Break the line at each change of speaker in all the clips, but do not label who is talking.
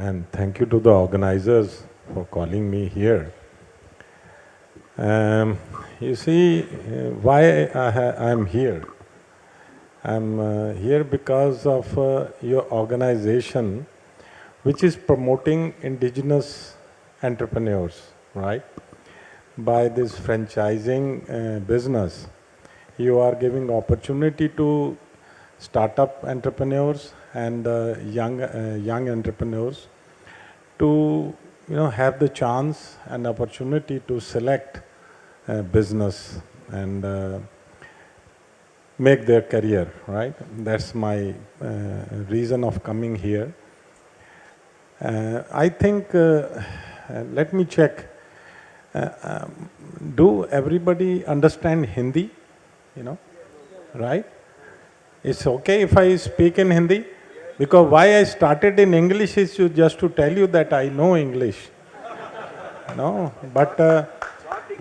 and thank you to the organizers for calling me here. You see, why I'm here? I'm here because of your organization, which is promoting indigenous entrepreneurs, right? By this franchising business, you are giving opportunity to startup entrepreneurs and young entrepreneurs to have the chance and opportunity to select business and make their career, right? That's my reason of coming here. I think, let me check. Do everybody understand Hindi? Right? It's okay if I speak in Hindi? Because why I started in English is just to tell you that I know English. No, but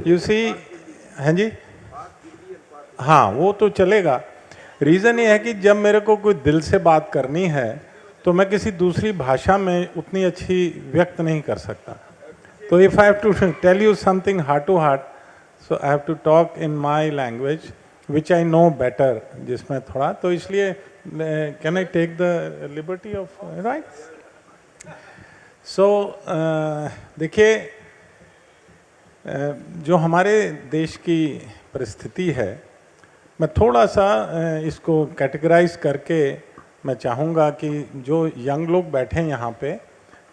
you see, हाँ जी, हाँ वो तो चलेगा. Reason ये है कि जब मेरे को कोई दिल से बात करनी है तो मैं किसी दूसरी भाषा में उतनी अच्छी व्यक्त नहीं कर सकता. तो if I have to tell you something heart to heart, so I have to talk in my language which I know better, जिसमें थोड़ा, तो इसलिए can I take the liberty of right. So देखिए, जो हमारे देश की परिस्थिति है, मैं थोड़ा सा इसको कैटेगराइज करके मैं चाहूँगा कि जो यंग लोग बैठे हैं यहाँ पे,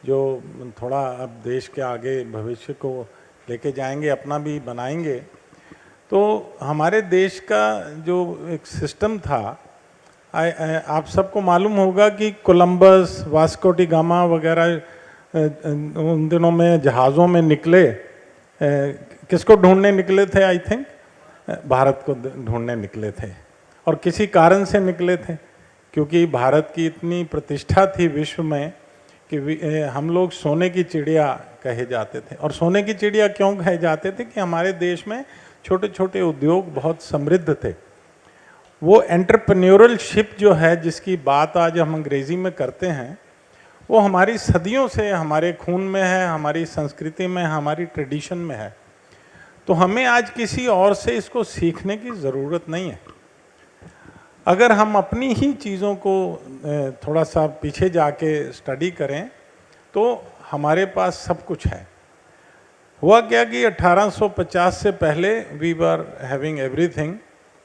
जो थोड़ा अब देश के आगे भविष्य को लेके जाएंगे, अपना भी बनाएंगे, तो हमारे देश का जो एक सिस्टम था, आप सबको मालूम होगा कि कोलंबस, वास्को डी गामा वगैरह उन दिनों में जहाज़ों में निकले. किसको ढूंढने निकले थे? आई थिंक भारत को ढूंढने निकले थे. और किसी कारण से निकले थे, क्योंकि भारत की इतनी प्रतिष्ठा थी विश्व में कि हम लोग सोने की चिड़िया कहे जाते थे. और सोने की चिड़िया क्यों कहे जाते थे? कि हमारे देश में छोटे छोटे उद्योग बहुत समृद्ध थे. वो एंटरप्रेन्योरल शिप जो है, जिसकी बात आज हम अंग्रेज़ी में करते हैं, वो हमारी सदियों से हमारे खून में है, हमारी संस्कृति में, हमारी ट्रेडिशन में है. तो हमें आज किसी और से इसको सीखने की ज़रूरत नहीं है. अगर हम अपनी ही चीज़ों को थोड़ा सा पीछे जाके स्टडी करें तो हमारे पास सब कुछ है. हुआ क्या कि 1850 से पहले वी वर हैविंग एवरीथिंग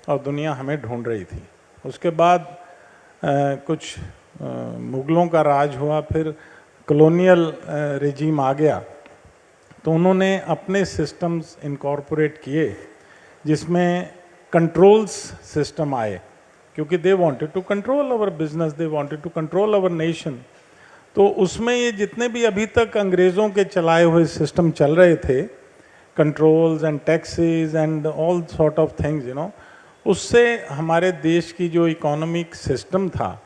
और दुनिया हमें ढूंढ रही थी. उसके बाद कुछ मुग़लों का राज हुआ, फिर कॉलोनियल रेजीम आ गया, तो उन्होंने अपने सिस्टम्स इनकॉर्पोरेट किए जिसमें कंट्रोल्स सिस्टम आए, क्योंकि they wanted to control our business, they wanted to control our nation. तो उसमें ये जितने भी अभी तक अंग्रेज़ों के चलाए हुए सिस्टम चल रहे थे, controls and taxes and all sort of things, उससे हमारे देश की जो इकोनॉमिक सिस्टम था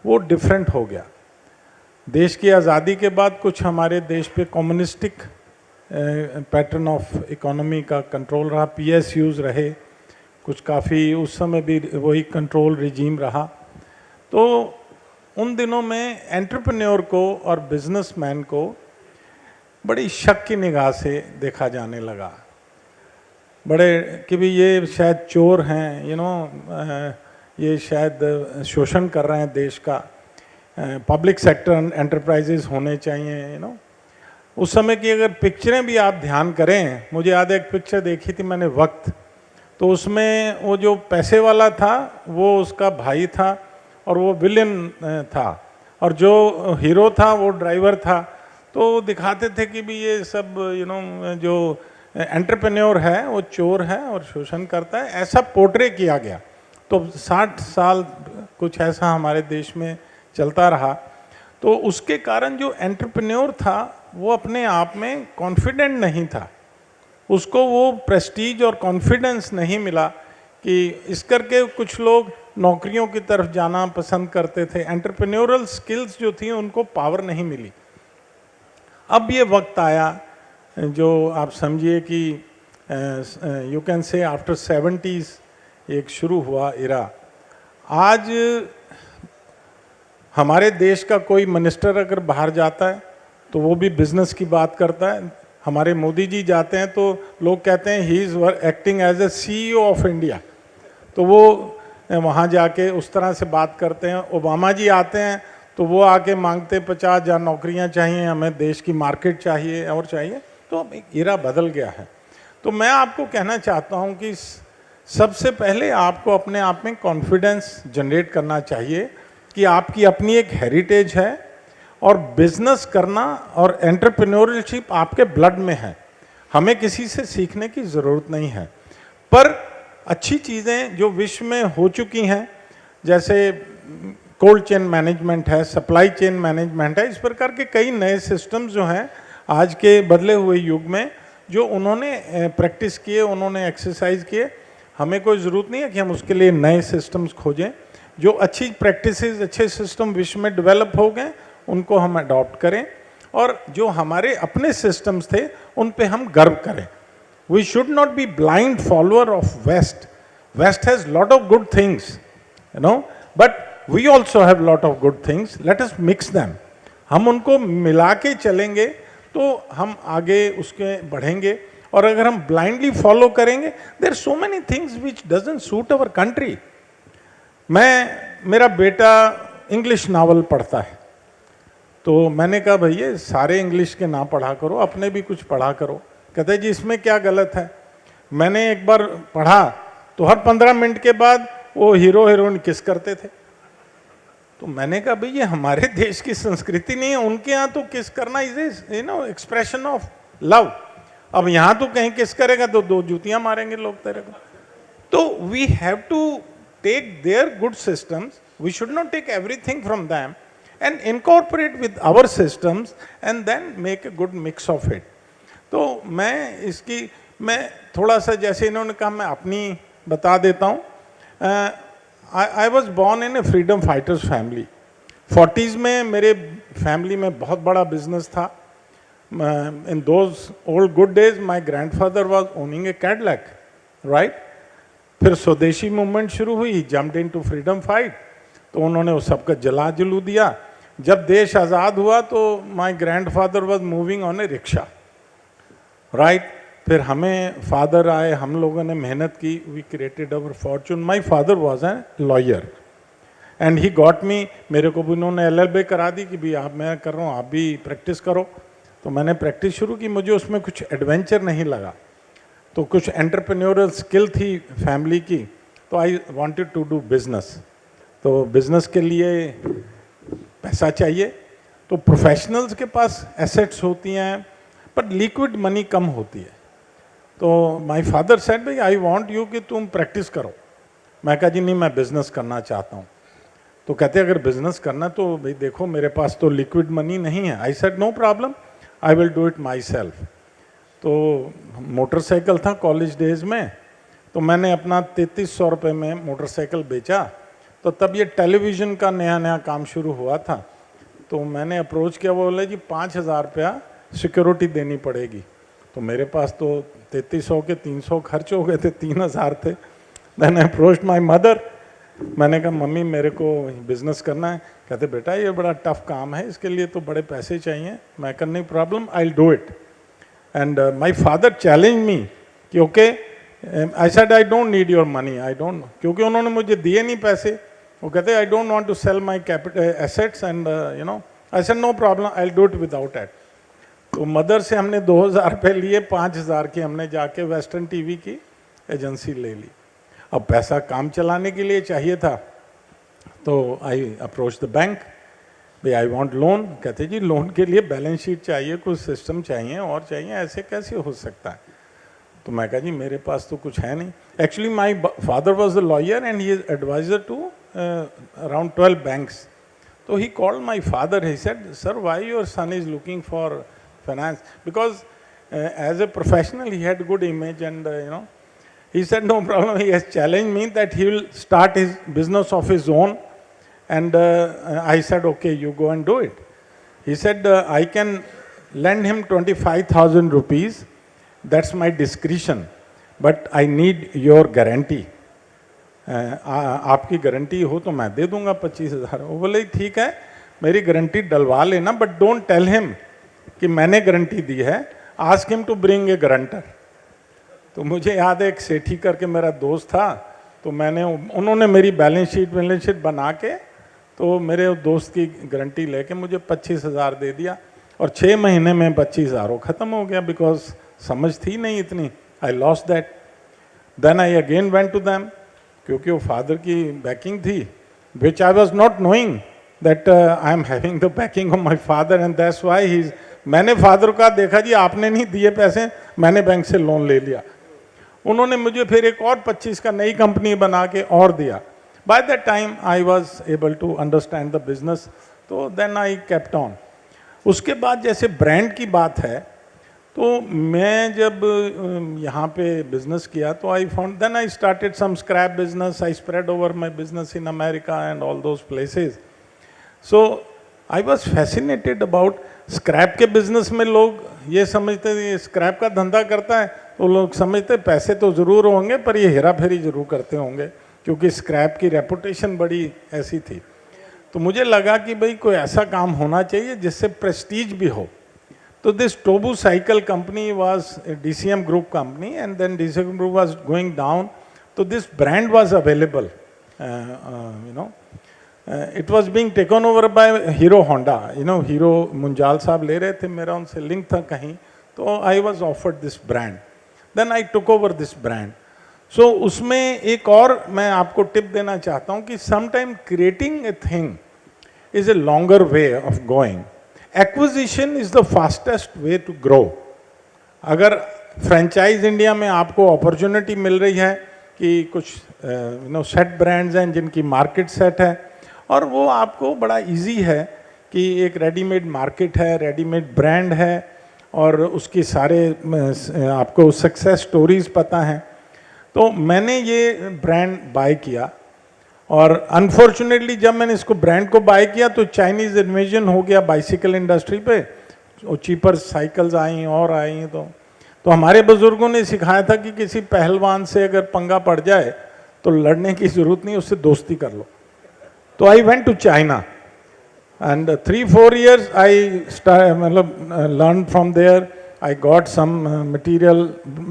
वो डिफरेंट हो गया. देश की आज़ादी के बाद कुछ हमारे देश पे कम्युनिस्टिक पैटर्न ऑफ इकोनॉमी का कंट्रोल रहा, PSUs रहे, कुछ काफ़ी उस समय भी वही कंट्रोल रिजीम रहा. तो उन दिनों में एंटरप्रेन्योर को और बिजनेसमैन को बड़ी शक की निगाह से देखा जाने लगा. बड़े कि भी ये शायद चोर हैं, ये शायद शोषण कर रहे हैं देश का, पब्लिक सेक्टर एंटरप्राइजेज होने चाहिए. उस समय की अगर पिक्चरें भी आप ध्यान करें, मुझे याद है एक पिक्चर देखी थी मैंने, वक्त, तो उसमें वो जो पैसे वाला था वो उसका भाई था और वो विलेन था, और जो हीरो था वो ड्राइवर था. तो दिखाते थे कि भी ये सब जो एंटरप्रेन्योर है वो चोर है और शोषण करता है, ऐसा पोर्ट्रे किया गया. तो 60 साल कुछ ऐसा हमारे देश में चलता रहा. तो उसके कारण जो एंटरप्रेन्योर था वो अपने आप में कॉन्फिडेंट नहीं था, उसको वो प्रेस्टीज और कॉन्फिडेंस नहीं मिला कि इस करके कुछ लोग नौकरियों की तरफ जाना पसंद करते थे. एंटरप्रेन्योरल स्किल्स जो थी उनको पावर नहीं मिली. अब ये वक्त आया जो आप समझिए कि you can say after 70s एक शुरू हुआ इरा. आज हमारे देश का कोई मिनिस्टर अगर बाहर जाता है तो वो भी बिजनेस की बात करता है। हमारे मोदी जी जाते हैं तो लोग कहते हैं he is acting as a CEO of India, तो वो वहाँ जाके उस तरह से बात करते हैं। ओबामा जी आते हैं तो वो आके मांगते 50,000 नौकरियाँ चाहिए, हमें देश की मार्केट चाहिए और चाहिए। तो एरा बदल गया है। तो मैं आपको कहना चाहता हूँ कि सबसे पहले आपको अपने आप में कॉन्फिडेंस जनरेट करना चाहिए कि आपकी अपनी एक हेरिटेज है और बिजनेस करना और एंटरप्रेन्योरशिप आपके ब्लड में है। हमें किसी से सीखने की ज़रूरत नहीं है। पर अच्छी चीज़ें जो विश्व में हो चुकी हैं, जैसे कोल्ड चेन मैनेजमेंट है, सप्लाई चेन मैनेजमेंट है, इस प्रकार के कई नए सिस्टम्स जो हैं आज के बदले हुए युग में, जो उन्होंने प्रैक्टिस किए, उन्होंने एक्सरसाइज किए। हमें कोई ज़रूरत नहीं है कि हम उसके लिए नए सिस्टम्स खोजें। जो अच्छी प्रैक्टिसेस, अच्छे सिस्टम विश्व में डेवलप हो गए, उनको हम अडॉप्ट करें, और जो हमारे अपने सिस्टम्स थे उन पे हम गर्व करें। We should not be blind follower of west. West has lot of good things, you know, but we also have lot of good things, let us mix them. हम उनको मिला के चलेंगे तो हम आगे उसके बढ़ेंगे। और अगर हम ब्लाइंडली फॉलो करेंगे, there are so many things which doesn't suit our country. मेरा बेटा इंग्लिश नावल पढ़ता है, तो मैंने कहा भैया सारे इंग्लिश के ना पढ़ा करो, अपने भी कुछ पढ़ा करो। कहते जी इसमें क्या गलत है। मैंने एक बार पढ़ा तो हर 15 मिनट के बाद वो हीरो हीरोइन किस करते थे। तो मैंने कहा भाई ये हमारे देश की संस्कृति नहीं है, उनके यहाँ तो किस करना is you know expression of love. अब यहाँ तो कहीं किस करेगा तो 2 जूतियां मारेंगे लोग तेरे को। तो we have to take their good systems, we should not take everything from them and incorporate with our systems and then make a good mix of it. तो मैं थोड़ा सा, जैसे इन्होंने कहा, मैं अपनी बता देता हूँ। I was born in a freedom fighters family. 40s में मेरे फैमिली में बहुत बड़ा बिजनेस था। In those old good days, my grandfather was owning a Cadillac, right? फिर स्वदेशी मूवमेंट शुरू हुई, jumped into freedom fight, तो उन्होंने उस सबका जला जलू दिया। जब देश आज़ाद हुआ तो my grandfather was moving on a rickshaw, right. फिर हमें फादर आए, हम लोगों ने मेहनत की, we created our fortune. My father was a lawyer and he got me, मेरे को भी उन्होंने LLB करा दी कि भी आप, मैं कर रहा हूँ आप भी प्रैक्टिस करो। तो मैंने प्रैक्टिस शुरू की। मुझे उसमें कुछ एडवेंचर नहीं लगा, तो कुछ एंटरप्रेन्योरल स्किल थी फैमिली की, तो I wanted to do business. तो बिजनेस के लिए पैसा चाहिए, तो प्रोफेशनल्स के पास एसेट्स होती हैं पर लिक्विड मनी कम होती है। तो माय फादर सेड भाई आई वांट यू कि तुम प्रैक्टिस करो। मैं कहा जी नहीं, मैं बिजनेस करना चाहता हूँ। तो कहते अगर बिजनेस करना तो भाई देखो मेरे पास तो लिक्विड मनी नहीं है। I said no problem, I will do it myself. तो मोटरसाइकिल था कॉलेज डेज में, तो मैंने अपना 3300 रुपये में मोटरसाइकिल बेचा। तो तब ये टेलीविज़न का नया नया काम शुरू हुआ था, तो मैंने अप्रोच किया। वो बोले जी 5000 रुपया सिक्योरिटी देनी पड़ेगी। तो मेरे पास तो 3300 के 300 खर्च हो गए थे, 3000 थे। मैंने अप्रोच माई मदर, मैंने कहा मम्मी मेरे को बिजनेस करना है। कहते बेटा ये बड़ा टफ काम है, इसके लिए तो बड़े पैसे चाहिए। मैं कहा नहीं problem, I will do it. And my father challenge me कि okay, I said I don't need your money, I don't, क्योंकि उन्होंने मुझे दिए नहीं पैसे। वो कहते I don't want to sell my capital assets and you know, I said no problem, I will do it without it. तो mother से हमने 2000 रुपये लिए, 5000 की हमने जाके वेस्टर्न टीवी की एजेंसी ले ली। अब पैसा काम चलाने के लिए चाहिए था, तो आई अप्रोच द बैंक, भाई आई वांट लोन। कहते जी लोन के लिए बैलेंस शीट चाहिए, कुछ सिस्टम चाहिए और चाहिए, ऐसे कैसे हो सकता है। तो मैं कहा जी मेरे पास तो कुछ है नहीं। Actually my father was the lawyer and he is advisor to around 12 banks. So he called my father, he said, sir, why your son is looking for finance? Because as a professional he had good image and you know, he said no problem, he has challenged me that he will start his business of his own. And I said okay, you go and do it. He said I can lend him 25,000 rupees, that's my discretion, but I need your guarantee. आपकी guarantee हो तो मैं दे दूंगा 25,000। वो बोले ठीक है मेरी गारंटी डलवा लेना, बट डोंट टेल हिम कि मैंने गारंटी दी है, ask him to bring a guarantor. तो मुझे याद है एक सेठी करके मेरा दोस्त था, तो उन्होंने मेरी बैलेंस शीट बना के तो मेरे दोस्त की गारंटी लेके मुझे 25,000 दे दिया और 6 महीने में 25,000 ख़त्म हो गया, बिकॉज समझ थी नहीं इतनी। I lost that. Then I again went to them, क्योंकि वो फादर की बैकिंग थी, which I was not knowing that I am having the backing of my father and that's why he is. मैंने father का देखा जी आपने नहीं दिए पैसे, मैंने बैंक से लोन ले लिया। उन्होंने मुझे फिर एक और 25 का नई कंपनी बना के और दिया। By that time I was able to understand the business, तो देन आई केप्ट ऑन। उसके बाद जैसे ब्रांड की बात है, तो मैं जब यहाँ पे बिजनेस किया तो I found, then I started some scrap business, I spread over my business in America and all those places. So I was fascinated about scrap के बिजनेस में। लोग ये समझते ये स्क्रैप का धंधा करता है, तो लोग समझते पैसे तो ज़रूर होंगे पर ये हेरा फेरी ज़रूर करते होंगे, क्योंकि स्क्रैप की रेपुटेशन बड़ी ऐसी थी। तो मुझे लगा कि भाई कोई ऐसा काम होना चाहिए जिससे प्रेस्टीज भी हो। तो this Tobu cycle company was a DCM group company, and then DCM group was going down, तो this brand was available, you know, it was being taken over by Hero Honda. You know, Hero Munjal साहब ले रहे थे, मेरा उनसे link था कहीं, तो I was offered this brand, then I took over this brand. So उसमें एक और मैं आपको टिप देना चाहता हूँ कि sometime creating a thing is a longer way of going, acquisition is the fastest way to grow. अगर फ्रेंचाइज इंडिया में आपको अपॉर्चुनिटी मिल रही है कि कुछ यू नो सेट ब्रांड्स हैं जिनकी मार्केट सेट है, और वो आपको बड़ा इजी है कि एक रेडीमेड मार्केट है, रेडीमेड ब्रांड है, और उसकी सारे आपको सक्सेस स्टोरीज पता हैं। तो मैंने ये ब्रांड बाय किया, और अनफॉर्चुनेटली जब मैंने इसको ब्रांड को बाय किया तो चाइनीज़ इन्वेजन हो गया बाइसिकल इंडस्ट्री पे, वो चीपर साइकिल्स आई और आई। तो हमारे बुजुर्गों ने सिखाया था कि किसी पहलवान से अगर पंगा पड़ जाए तो लड़ने की ज़रूरत नहीं, उससे दोस्ती कर लो। तो I went to China, and 3-4 years I learned from there. I got some material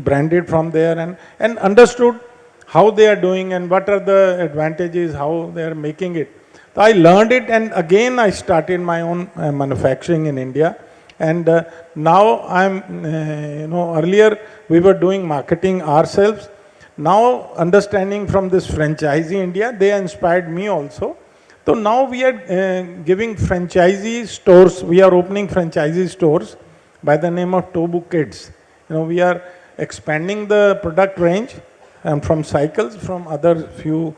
branded from there, and understood how they are doing and what are the advantages, how they are making it. So I learned it, and again I started my own manufacturing in India. And now I'm, you know, earlier we were doing marketing ourselves. Now understanding from this franchisee India, they inspired me also. So now we are giving franchisee stores. We are opening franchisee stores by the name of Tobu Kids. You know, we are expanding the product range from cycles, from other few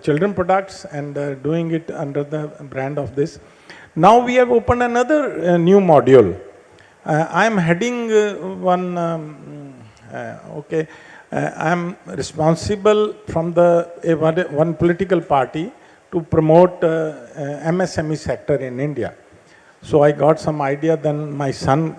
children products, and doing it under the brand of this. Now we have opened another new module. I am heading one. I am responsible from the one political party to promote MSME sector in India. So I got some idea, then my son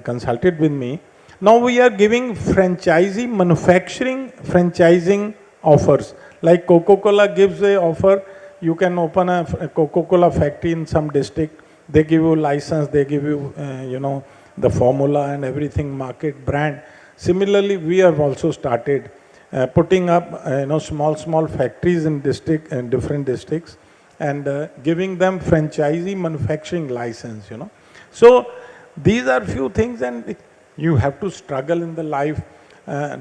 consulted with me. Now we are giving franchisee manufacturing franchising offers. Like Coca-Cola gives a offer, you can open a Coca-Cola factory in some district. They give you license, they give you, you know, the formula and everything, market, brand. Similarly, we have also started putting up you know, small factories in different districts, and giving them franchisee manufacturing license, you know. So these are few things, and you have to struggle in the life.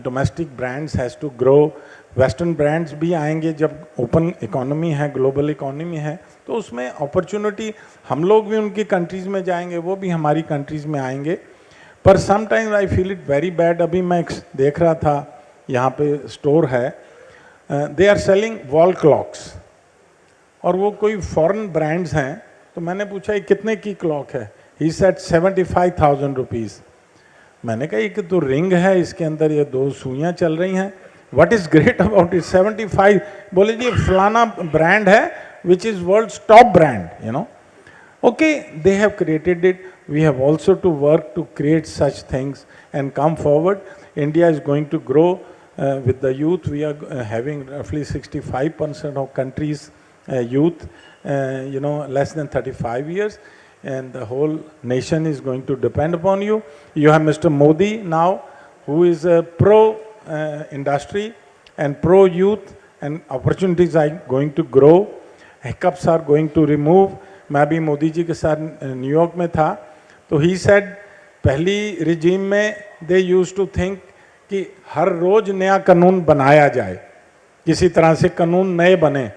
Domestic brands has to grow. Western brands भी आएंगे जब open economy है, global economy है, तो उसमें opportunity, हम लोग भी उनकी कंट्रीज में जाएंगे, वो भी हमारी कंट्रीज में आएंगे. पर sometimes I feel it very bad. अभी मैं देख रहा था यहाँ पे स्टोर है, they are selling wall clocks, और वो कोई फॉरेन ब्रांड्स हैं. तो मैंने पूछा ये कितने की क्लॉक है? He said 75,000 rupees. मैंने कहा ये कि तो रिंग है, इसके अंदर ये 2 सुइयाँ चल रही हैं. What is great about it? 75. बोले जी फलाना ब्रांड है which is world's top brand, you know. Okay, they have created it. We have also to work to create such things and come forward. India is going to grow with the youth. We are having roughly 65% of countries youth, you know, less than 35 years. and the whole nation is going to depend upon you. You have Mr. Modi now, who is a pro industry and pro youth, and opportunities are going to grow. Hiccups are going to remove. मैं भी मोदी जी के साथ New York में था, तो he said पहली regime में दे use to think कि हर रोज नया कानून बनाया जाए, किसी तरह से कानून नए बने,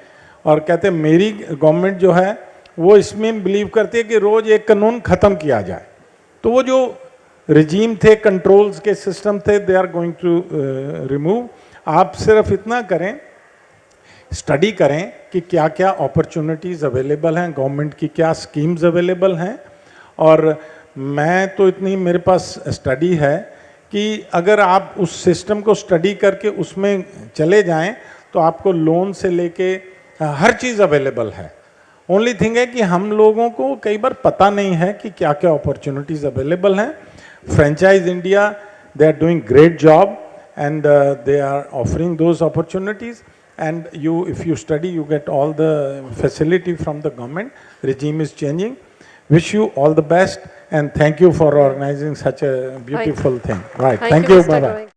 और कहते मेरी गवर्नमेंट जो है वो इसमें बिलीव करती है कि रोज एक कानून ख़त्म किया जाए. तो वो जो रिजीम थे, कंट्रोल्स के सिस्टम थे, they are going to remove. आप सिर्फ इतना करें, स्टडी करें कि क्या क्या अपॉर्चुनिटीज़ अवेलेबल हैं, गवर्नमेंट की क्या स्कीम्स अवेलेबल हैं. और मैं तो इतनी मेरे पास स्टडी है कि अगर आप उस सिस्टम को स्टडी करके उसमें चले जाएं तो आपको लोन से लेके हर चीज़ अवेलेबल है. ओनली थिंग है कि हम लोगों को कई बार पता नहीं है कि क्या क्या अपॉर्चुनिटीज़ अवेलेबल हैं. Franchise India, they are doing great job and they are offering those opportunities, and if you study, you get all the facility from the government. Regime is changing. Wish you all the best, and thank you for organizing such a beautiful thing. Right. Thank you. Bye bye.